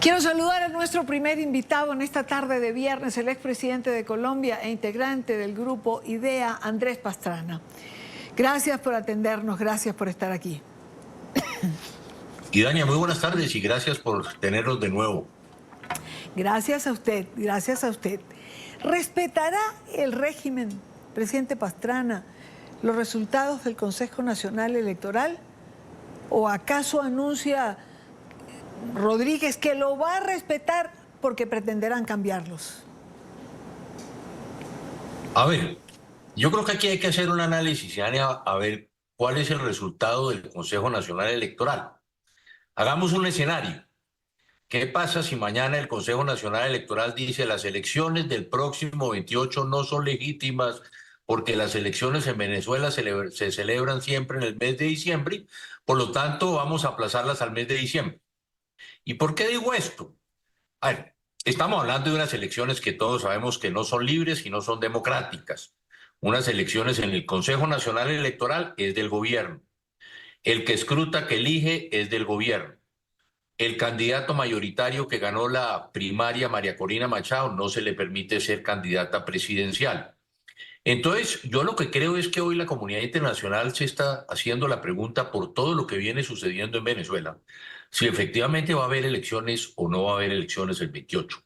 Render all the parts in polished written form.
Quiero saludar a nuestro primer invitado en esta tarde de viernes, el expresidente de Colombia e integrante del grupo IDEA, Andrés Pastrana. Gracias por atendernos, gracias por estar aquí. Idania, muy buenas tardes y gracias por tenernos de nuevo. Gracias a usted, gracias a usted. ¿Respetará el régimen, presidente Pastrana, los resultados del Consejo Nacional Electoral? ¿O acaso anuncia Rodríguez que lo va a respetar porque pretenderán cambiarlos? A ver, yo creo que aquí hay que hacer un análisis, Idania, a ver cuál es el resultado del Consejo Nacional Electoral. Hagamos un escenario. ¿Qué pasa si mañana el Consejo Nacional Electoral dice las elecciones del próximo 28 no son legítimas porque las elecciones en Venezuela se celebran siempre en el mes de diciembre, por lo tanto vamos a aplazarlas al mes de diciembre? ¿Y por qué digo esto? A ver, estamos hablando de unas elecciones que todos sabemos que no son libres y no son democráticas. Unas elecciones en el Consejo Nacional Electoral es del gobierno. El que escruta, que elige, es del gobierno. El candidato mayoritario que ganó la primaria, María Corina Machado, no se le permite ser candidata presidencial. Entonces, yo lo que creo es que hoy la comunidad internacional se está haciendo la pregunta por todo lo que viene sucediendo en Venezuela, si efectivamente va a haber elecciones o no va a haber elecciones el 28.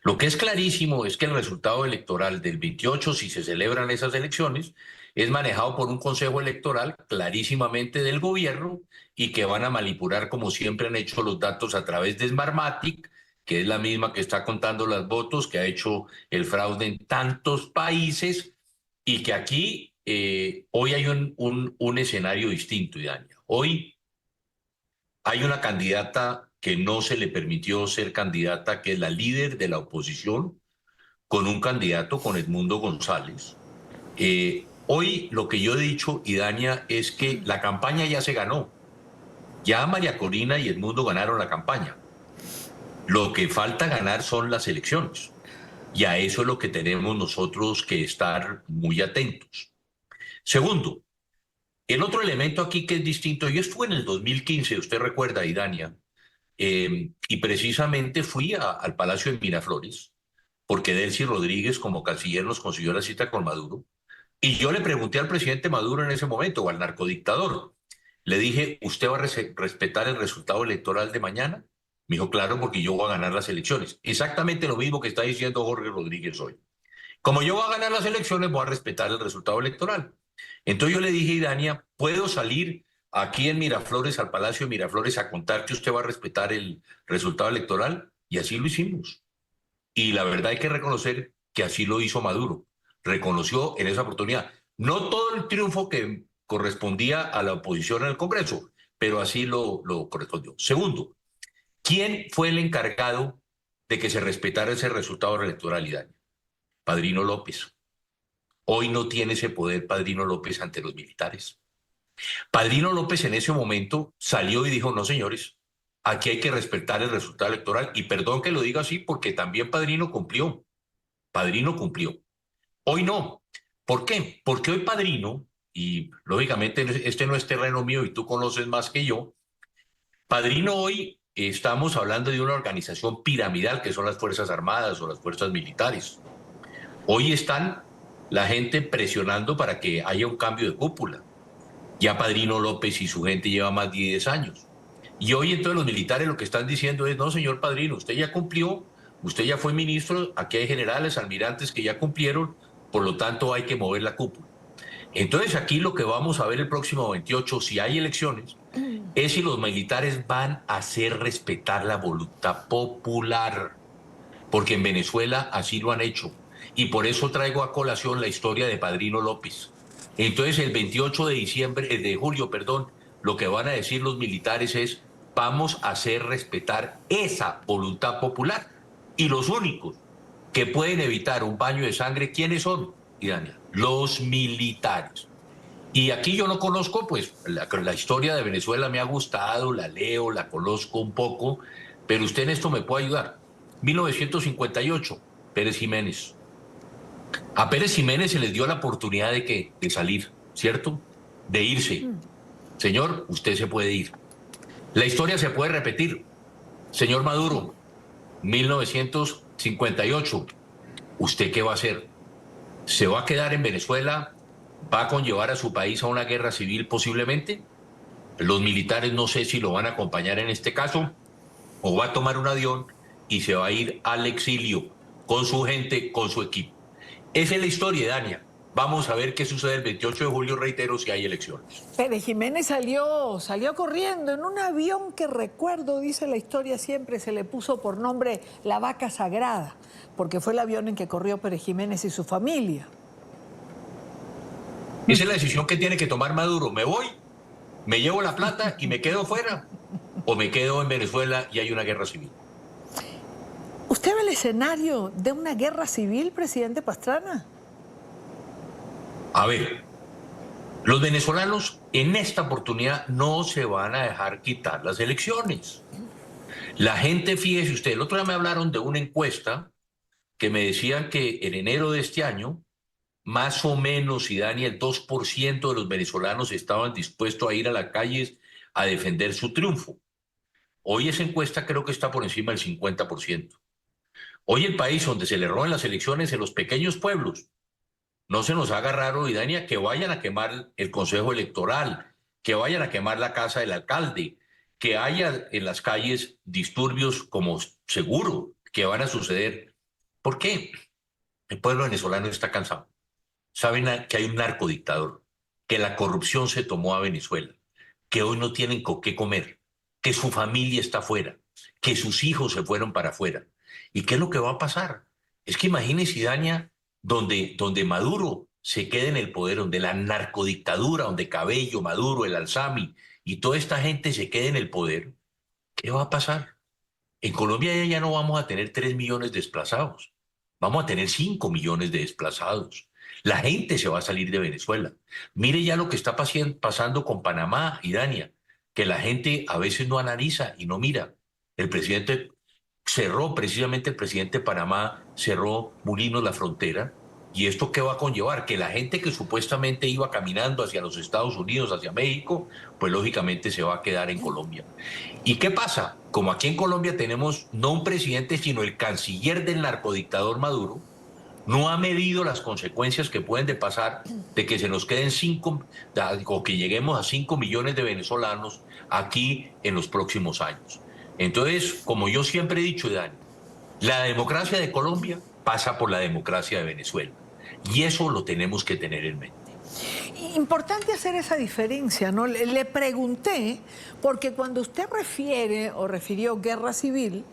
Lo que es clarísimo es que el resultado electoral del 28, si se celebran esas elecciones, es manejado por un consejo electoral clarísimamente del gobierno y que van a manipular, como siempre han hecho, los datos a través de Smartmatic, que es la misma que está contando los votos, que ha hecho el fraude en tantos países, y que aquí hoy hay un escenario distinto, Idania. Hoy hay una candidata que no se le permitió ser candidata, que es la líder de la oposición, con un candidato, con Edmundo González. Hoy lo que yo he dicho, Idania, es que la campaña ya se ganó. Ya María Corina y Edmundo ganaron la campaña. Lo que falta ganar son las elecciones. Y a eso es lo que tenemos nosotros que estar muy atentos. Segundo, el otro elemento aquí que es distinto, yo estuve en el 2015, usted recuerda, Idania, y precisamente fui al Palacio de Miraflores, porque Delcy Rodríguez como canciller nos consiguió la cita con Maduro, y yo le pregunté al presidente Maduro en ese momento, o al narcodictador, le dije, ¿usted va a respetar el resultado electoral de mañana? Me dijo, claro, porque yo voy a ganar las elecciones. Exactamente lo mismo que está diciendo Jorge Rodríguez hoy. Como yo voy a ganar las elecciones, voy a respetar el resultado electoral. Entonces yo le dije, Idania, ¿puedo salir aquí en Miraflores, al Palacio de Miraflores, a contar que usted va a respetar el resultado electoral? Y así lo hicimos. Y la verdad hay que reconocer que así lo hizo Maduro. Reconoció en esa oportunidad. No todo el triunfo que correspondía a la oposición en el Congreso, pero así lo correspondió. Segundo, ¿quién fue el encargado de que se respetara ese resultado electoral, Idania? Padrino López. Hoy no tiene ese poder Padrino López ante los militares. Padrino López en ese momento salió y dijo, no señores, aquí hay que respetar el resultado electoral. Y perdón que lo diga así porque también Padrino cumplió. Padrino cumplió. Hoy no. ¿Por qué? Porque hoy Padrino, y lógicamente este no es terreno mío y tú conoces más que yo, Padrino hoy estamos hablando de una organización piramidal que son las Fuerzas Armadas o las Fuerzas Militares. Hoy están la gente presionando para que haya un cambio de cúpula. Ya Padrino López y su gente lleva más de 10 años. Y hoy entonces los militares lo que están diciendo es, no señor Padrino, usted ya cumplió, usted ya fue ministro, aquí hay generales, almirantes que ya cumplieron, por lo tanto hay que mover la cúpula. Entonces aquí lo que vamos a ver el próximo 28, si hay elecciones, es si los militares van a hacer respetar la voluntad popular, porque en Venezuela así lo han hecho. Y por eso traigo a colación la historia de Padrino López. Entonces el 28 de diciembre, de julio, perdón, lo que van a decir los militares es, vamos a hacer respetar esa voluntad popular. Y los únicos que pueden evitar un baño de sangre, ¿quiénes son, Idania? Los militares. Y aquí yo no conozco, pues la historia de Venezuela me ha gustado, la leo, la conozco un poco, pero usted en esto me puede ayudar. 1958, Pérez Jiménez. A Pérez Jiménez se les dio la oportunidad de salir, ¿cierto? De irse. Señor, usted se puede ir. La historia se puede repetir. Señor Maduro, 1958. ¿Usted qué va a hacer? ¿Se va a quedar en Venezuela? ¿Va a conllevar a su país a una guerra civil posiblemente? Los militares no sé si lo van a acompañar en este caso o va a tomar un avión y se va a ir al exilio con su gente, con su equipo. Esa es la historia, Dania. Vamos a ver qué sucede el 28 de julio, reitero, si hay elecciones. Pérez Jiménez salió corriendo en un avión que recuerdo, dice la historia siempre, se le puso por nombre La Vaca Sagrada, porque fue el avión en que corrió Pérez Jiménez y su familia. Esa es la decisión que tiene que tomar Maduro. ¿Me voy? ¿Me llevo la plata y me quedo fuera? ¿O me quedo en Venezuela y hay una guerra civil? ¿Usted ve el escenario de una guerra civil, presidente Pastrana? A ver, los venezolanos en esta oportunidad no se van a dejar quitar las elecciones. La gente, fíjese usted, el otro día me hablaron de una encuesta que me decían que en enero de este año, más o menos, y Dani, el 2% de los venezolanos estaban dispuestos a ir a las calles a defender su triunfo. Hoy esa encuesta creo que está por encima del 50%. Hoy el país donde se le roban las elecciones en los pequeños pueblos, no se nos haga raro, Idania, que vayan a quemar el Consejo Electoral, que vayan a quemar la casa del alcalde, que haya en las calles disturbios como seguro que van a suceder. ¿Por qué? El pueblo venezolano está cansado. Saben que hay un narcodictador, que la corrupción se tomó a Venezuela, que hoy no tienen con qué comer, que su familia está afuera, que sus hijos se fueron para afuera. ¿Y qué es lo que va a pasar? Es que imagínense, Idania, donde Maduro se quede en el poder, donde la narcodictadura, donde Cabello, Maduro, el Alzami y toda esta gente se quede en el poder, ¿qué va a pasar? En Colombia ya no vamos a tener 3 millones de desplazados, vamos a tener 5 millones de desplazados. La gente se va a salir de Venezuela. Mire ya lo que está pasando con Panamá y Dania, que la gente a veces no analiza y no mira. El presidente cerró, precisamente el presidente de Panamá cerró Molinos la frontera. ¿Y esto qué va a conllevar? Que la gente que supuestamente iba caminando hacia los Estados Unidos, hacia México, pues lógicamente se va a quedar en Colombia. ¿Y qué pasa? Como aquí en Colombia tenemos no un presidente, sino el canciller del narcodictador Maduro, no ha medido las consecuencias que pueden de pasar de que se nos queden 5 o que lleguemos a 5 millones de venezolanos aquí en los próximos años. Entonces, como yo siempre he dicho, Dani, la democracia de Colombia pasa por la democracia de Venezuela. Y eso lo tenemos que tener en mente. Importante hacer esa diferencia, ¿no? Le pregunté, porque cuando usted refiere o refirió guerra civil,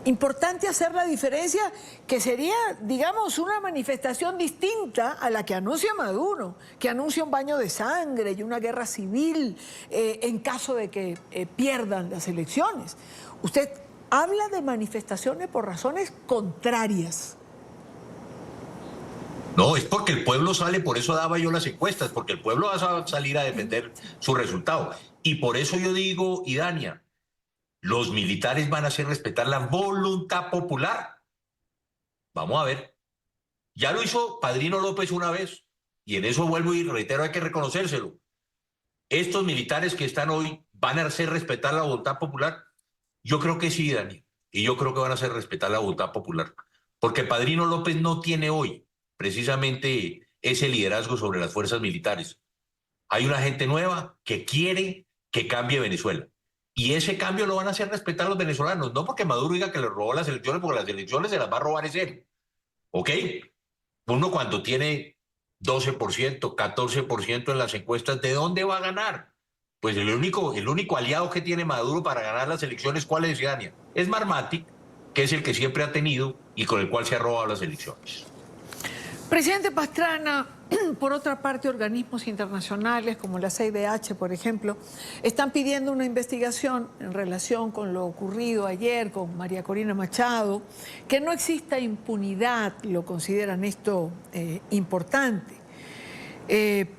importante hacer la diferencia que sería, digamos, una manifestación distinta a la que anuncia Maduro, que anuncia un baño de sangre y una guerra civil en caso de que pierdan las elecciones. Usted habla de manifestaciones por razones contrarias. No, es porque el pueblo sale, por eso daba yo las encuestas, porque el pueblo va a salir a defender su resultado. Y por eso yo digo, Idania, los militares van a hacer respetar la voluntad popular. Vamos a ver. Ya lo hizo Padrino López una vez, y en eso vuelvo y reitero, hay que reconocérselo. Estos militares que están hoy van a hacer respetar la voluntad popular. Yo creo que sí, Dani, y yo creo que van a hacer respetar la voluntad popular, porque Padrino López no tiene hoy precisamente ese liderazgo sobre las fuerzas militares. Hay una gente nueva que quiere que cambie Venezuela. Y ese cambio lo van a hacer respetar los venezolanos, no porque Maduro diga que le robó las elecciones, porque las elecciones se las va a robar es él. ¿Ok? Uno cuando tiene 12%, 14% en las encuestas, ¿de dónde va a ganar? Pues el único aliado que tiene Maduro para ganar las elecciones, ¿cuál es, Dania? Es Marmatic, que es el que siempre ha tenido y con el cual se ha robado las elecciones. Presidente Pastrana, por otra parte, organismos internacionales como la CIDH, por ejemplo, están pidiendo una investigación en relación con lo ocurrido ayer con María Corina Machado, que no exista impunidad, lo consideran esto importante.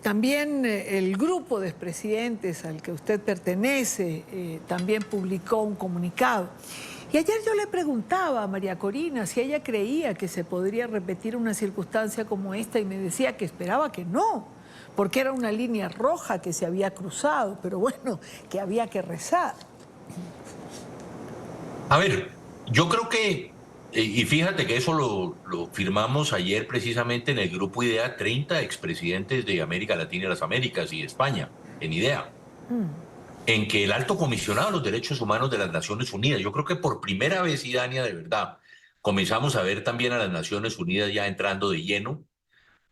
También el grupo de expresidentes al que usted pertenece también publicó un comunicado. Y ayer yo le preguntaba a María Corina si ella creía que se podría repetir una circunstancia como esta y me decía que esperaba que no, porque era una línea roja que se había cruzado, pero bueno, que había que rezar. A ver, yo creo que, y fíjate que eso lo firmamos ayer precisamente en el grupo IDEA, 30 expresidentes de América Latina y las Américas y España, en IDEA, en que el alto comisionado de los derechos humanos de las Naciones Unidas, yo creo que por primera vez, Idania, de verdad, comenzamos a ver también a las Naciones Unidas ya entrando de lleno,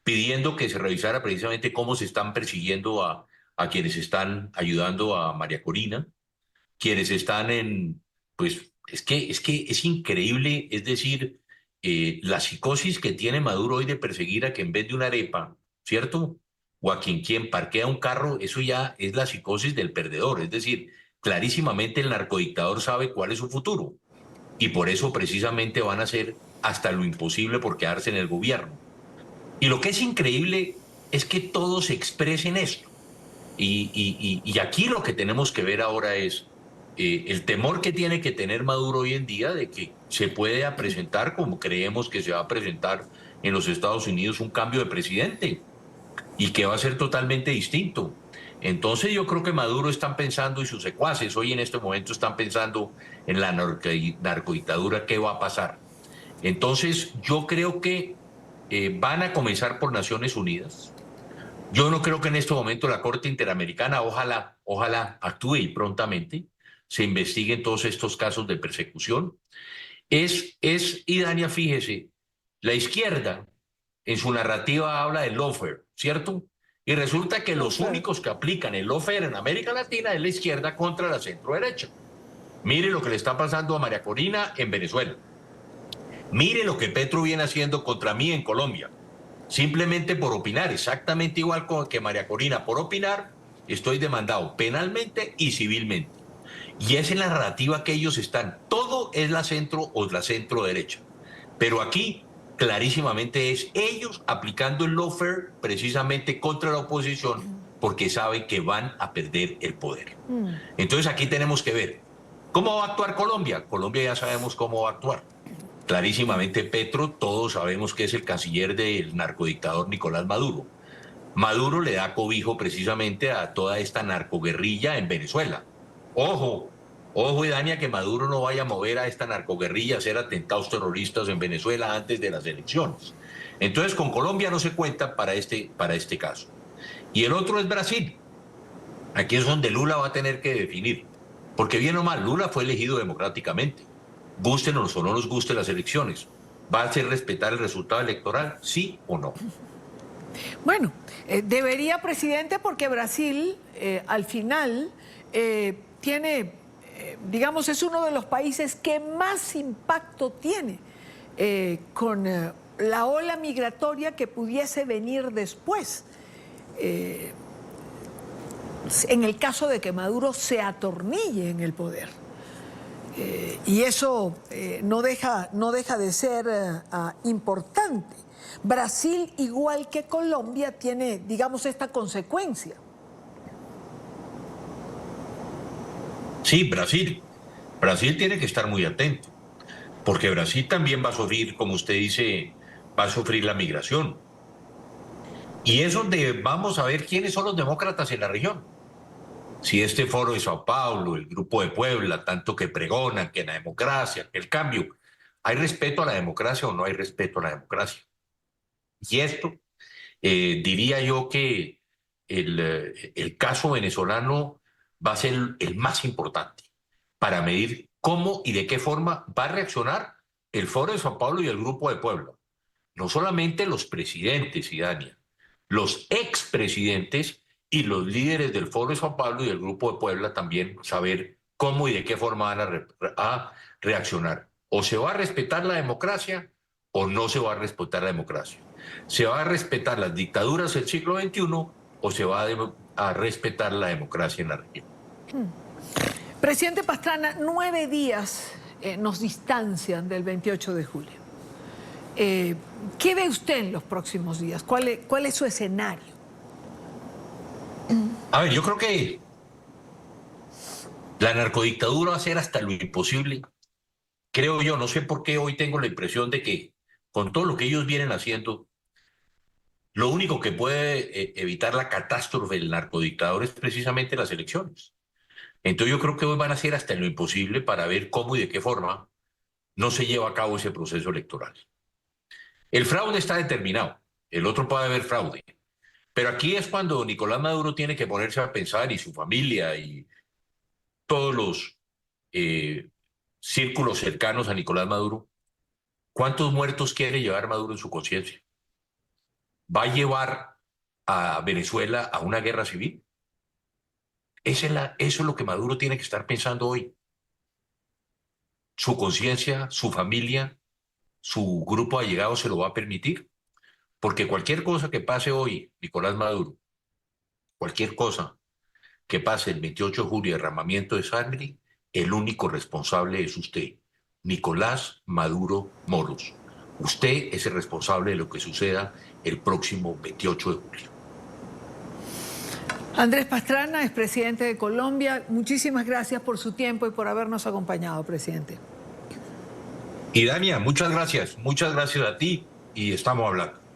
pidiendo que se revisara precisamente cómo se están persiguiendo a quienes están ayudando a María Corina, quienes están en, pues es que es increíble, es decir, la psicosis que tiene Maduro hoy de perseguir a que en vez de una arepa, ¿cierto? O a quien parquea un carro, eso ya es la psicosis del perdedor, es decir, clarísimamente el narcodictador sabe cuál es su futuro y por eso precisamente van a hacer hasta lo imposible por quedarse en el gobierno. Y lo que es increíble es que todos expresen esto. Y aquí lo que tenemos que ver ahora es el temor que tiene que tener Maduro hoy en día de que se pueda presentar, como creemos que se va a presentar en los Estados Unidos, un cambio de presidente y que va a ser totalmente distinto. Entonces yo creo que Maduro están pensando y sus secuaces hoy en este momento están pensando en la narcodictadura, qué va a pasar. Entonces yo creo que van a comenzar por Naciones Unidas. Yo no creo que en este momento la Corte Interamericana, ojalá actúe y prontamente, se investiguen todos estos casos de persecución. Y Dania, fíjese, la izquierda en su narrativa habla del lawfare, ¿cierto? Y resulta que No los sé. únicos que aplican el lawfare en América Latina es la izquierda contra la centro derecha. Mire lo que le está pasando a María Corina en Venezuela. Mire lo que Petro viene haciendo contra mí en Colombia. Simplemente por opinar, exactamente igual que María Corina, por opinar, estoy demandado penalmente y civilmente. Y esa es la narrativa que ellos están. Todo es la centro o la centro derecha. Pero aquí clarísimamente es ellos aplicando el lawfare precisamente contra la oposición porque saben que van a perder el poder. Entonces aquí tenemos que ver cómo va a actuar Colombia. Colombia ya sabemos cómo va a actuar. Clarísimamente Petro, todos sabemos que es el canciller del narcodictador Nicolás Maduro. Maduro le da cobijo precisamente a toda esta narcoguerrilla en Venezuela. Ojo, ojo, Dania, que Maduro no vaya a mover a esta narcoguerrilla a hacer atentados terroristas en Venezuela antes de las elecciones. Entonces, con Colombia no se cuenta para este caso. Y el otro es Brasil. Aquí es donde Lula va a tener que definir. Porque bien o mal, Lula fue elegido democráticamente. Gústenos o no nos gusten las elecciones. ¿Va a hacer respetar el resultado electoral? ¿Sí o no? Bueno, debería, presidente, porque Brasil al final tiene, digamos, es uno de los países que más impacto tiene con la ola migratoria que pudiese venir después. En el caso de que Maduro se atornille en el poder. Y eso no deja de ser importante. Brasil, igual que Colombia, tiene, digamos, esta consecuencia. Sí, Brasil. Brasil tiene que estar muy atento, porque Brasil también va a sufrir, como usted dice, va a sufrir la migración. Y es donde vamos a ver quiénes son los demócratas en la región. Si este foro de Sao Paulo, el Grupo de Puebla, tanto que pregonan que la democracia, que el cambio, ¿hay respeto a la democracia o no hay respeto a la democracia? Y esto, diría yo que el caso venezolano va a ser el más importante para medir cómo y de qué forma va a reaccionar el Foro de Sao Paulo y el Grupo de Puebla. No solamente los presidentes, Idania, los expresidentes y los líderes del Foro de Sao Paulo y del Grupo de Puebla también saber cómo y de qué forma van a reaccionar. O se va a respetar la democracia o no se va a respetar la democracia. ¿Se va a respetar las dictaduras del siglo XXI o se va a respetar la democracia en la región? Presidente Pastrana, 9 días nos distancian del 28 de julio. ¿Qué ve usted en los próximos días? ¿Cuál es su escenario? A ver, yo creo que la narcodictadura va a hacer hasta lo imposible. Creo yo, no sé por qué hoy tengo la impresión de que con todo lo que ellos vienen haciendo, lo único que puede evitar la catástrofe del narcodictador es precisamente las elecciones. Entonces yo creo que hoy van a hacer hasta lo imposible para ver cómo y de qué forma no se lleva a cabo ese proceso electoral. El fraude está determinado, el otro puede haber fraude, pero aquí es cuando Nicolás Maduro tiene que ponerse a pensar, y su familia y todos los eh, círculos cercanos a Nicolás Maduro, ¿cuántos muertos quiere llevar Maduro en su conciencia? ¿Va a llevar a Venezuela a una guerra civil? Eso es lo que Maduro tiene que estar pensando hoy. Su conciencia, su familia, su grupo allegado se lo va a permitir. Porque cualquier cosa que pase hoy, Nicolás Maduro, cualquier cosa que pase el 28 de julio, derramamiento de sangre, el único responsable es usted, Nicolás Maduro Moros. Usted es el responsable de lo que suceda el próximo 28 de julio. Andrés Pastrana, expresidente de Colombia, muchísimas gracias por su tiempo y por habernos acompañado, presidente. Y Dania, muchas gracias a ti y estamos hablando.